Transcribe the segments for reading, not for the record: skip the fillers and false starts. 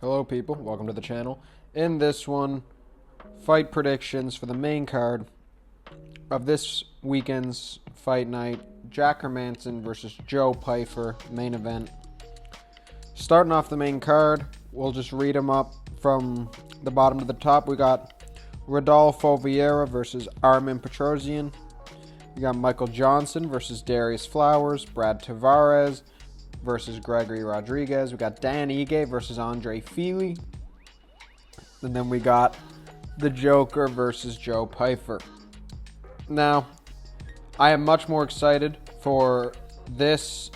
Hello people, welcome to the channel. In this one, fight predictions for the main card of this weekend's fight night. Jack Hermansson versus Joe Pyfer, main event. Starting off the main card, we'll just read them up from the bottom to the top. We got Rodolfo Vieira versus Armin Petrosyan. We got Michael Johnson versus Darius Flowers. Brad Tavares versus Gregory Rodriguez. We got Dan Ige versus Andre Fili. And then we got the Joker versus Joe Pyfer. Now, I am much more excited for this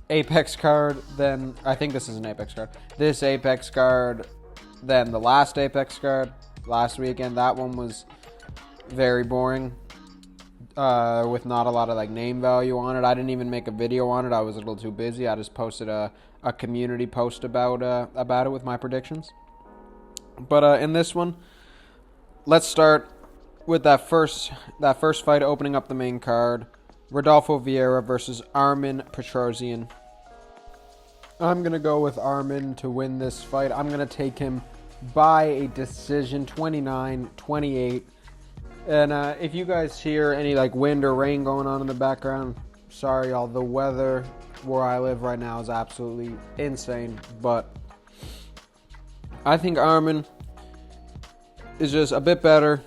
Apex card than, I think this is an Apex card, this Apex card than the last Apex card last weekend. That one was very boring. With not a lot of name value on it. I didn't even make a video on it. I was a little too busy. I just posted a community post about it with my predictions. But in this one, let's start with that first fight opening up the main card. Rodolfo Vieira versus Armin Petrosyan. I'm going to go with Armin to win this fight. I'm going to take him by a decision, 29-28. And if you guys hear any wind or rain going on in the background, sorry y'all, the weather where I live right now is absolutely insane. But I think Armin is just a bit better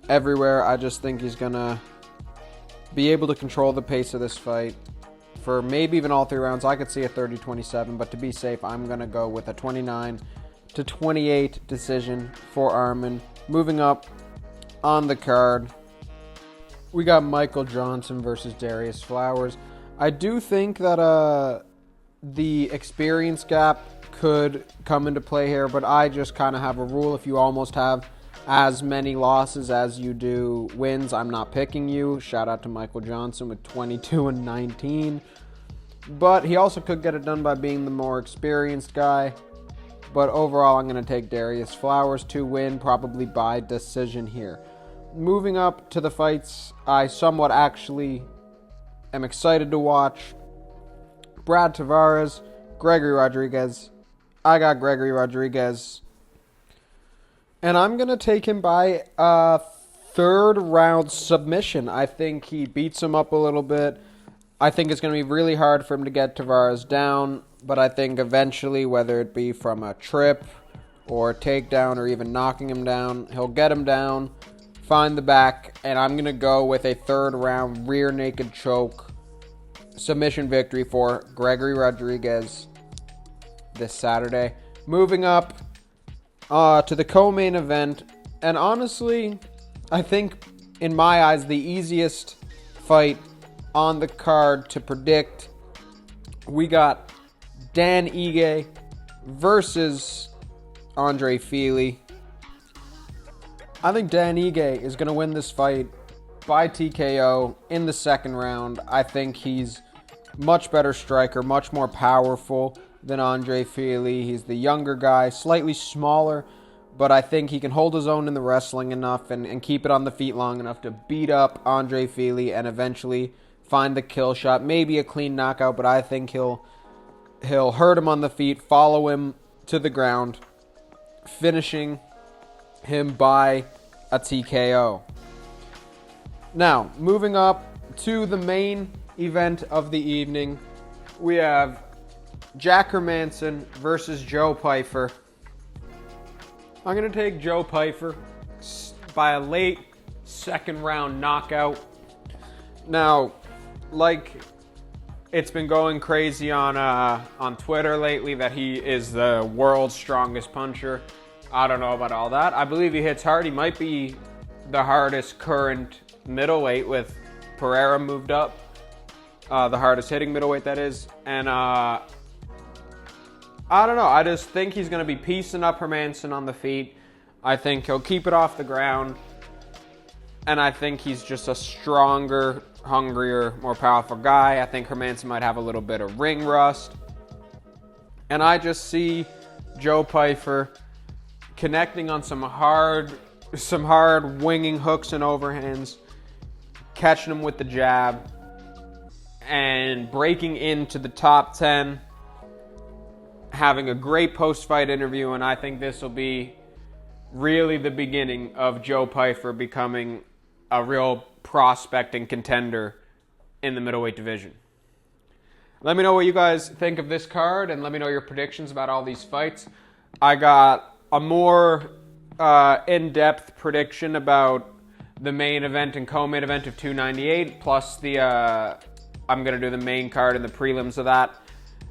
everywhere. I just think he's going to be able to control the pace of this fight for maybe even all 3 rounds. I could see a 30-27, but to be safe, I'm going to go with a 29-28 decision for Armin. Moving up on the card, we got Michael Johnson versus Darius Flowers. I do think that the experience gap could come into play here, but I just kind of have a rule. If you almost have as many losses as you do wins, I'm not picking you. Shout out to Michael Johnson with 22-19. But he also could get it done by being the more experienced guy. But overall, I'm going to take Darius Flowers to win, probably by decision here. Moving up to the fights I somewhat actually am excited to watch. Brad Tavares, Gregory Rodriguez. I got Gregory Rodriguez. And I'm going to take him by a 3rd round submission. I think he beats him up a little bit. I think it's going to be really hard for him to get Tavares down. But I think eventually, whether it be from a trip or a takedown or even knocking him down, he'll get him down, find the back, and I'm going to go with a 3rd round rear naked choke submission victory for Gregory Rodriguez this Saturday. Moving up to the co-main event, and honestly, I think in my eyes the easiest fight on the card to predict. We got Dan Ige versus Andre Fili. I think Dan Ige is going to win this fight by TKO in the 2nd round. I think he's much better striker, much more powerful than Andre Fili. He's the younger guy, slightly smaller, but I think he can hold his own in the wrestling enough and keep it on the feet long enough to beat up Andre Fili and eventually find the kill shot. Maybe a clean knockout, but I think he'll hurt him on the feet, follow him to the ground, finishing him by a TKO. Now, moving up to the main event of the evening, we have Jack Hermansson versus Joe Pyfer. I'm going to take Joe Pyfer by a late 2nd round knockout. Now, it's been going crazy on Twitter lately that he is the world's strongest puncher. I don't know about all that. I believe he hits hard. He might be the hardest current middleweight with Pereira moved up. The hardest hitting middleweight, that is. And I don't know. I just think he's going to be piecing up Hermansson on the feet. I think he'll keep it off the ground. And I think he's just a stronger, hungrier, more powerful guy. I think Hermansson might have a little bit of ring rust. And I just see Joe Pyfer connecting on some hard winging hooks and overhands, catching him with the jab, and breaking into the top 10, having a great post-fight interview, and I think this will be really the beginning of Joe Pyfer becoming a real prospect and contender in the middleweight division. Let me know what you guys think of this card, and let me know your predictions about all these fights. I got a more in-depth prediction about the main event and co-main event of 298, plus the I'm going to do the main card and the prelims of that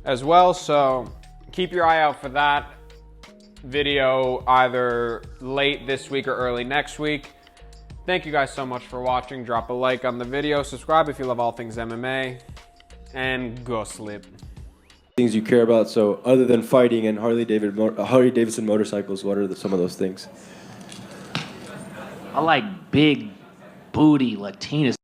as well, so keep your eye out for that video either late this week or early next week. Thank you guys so much for watching. Drop a like on the video, subscribe if you love all things MMA, and go slip. Things you care about. So other than fighting and Harley Davidson motorcycles, what are some of those things? I like big booty Latinas.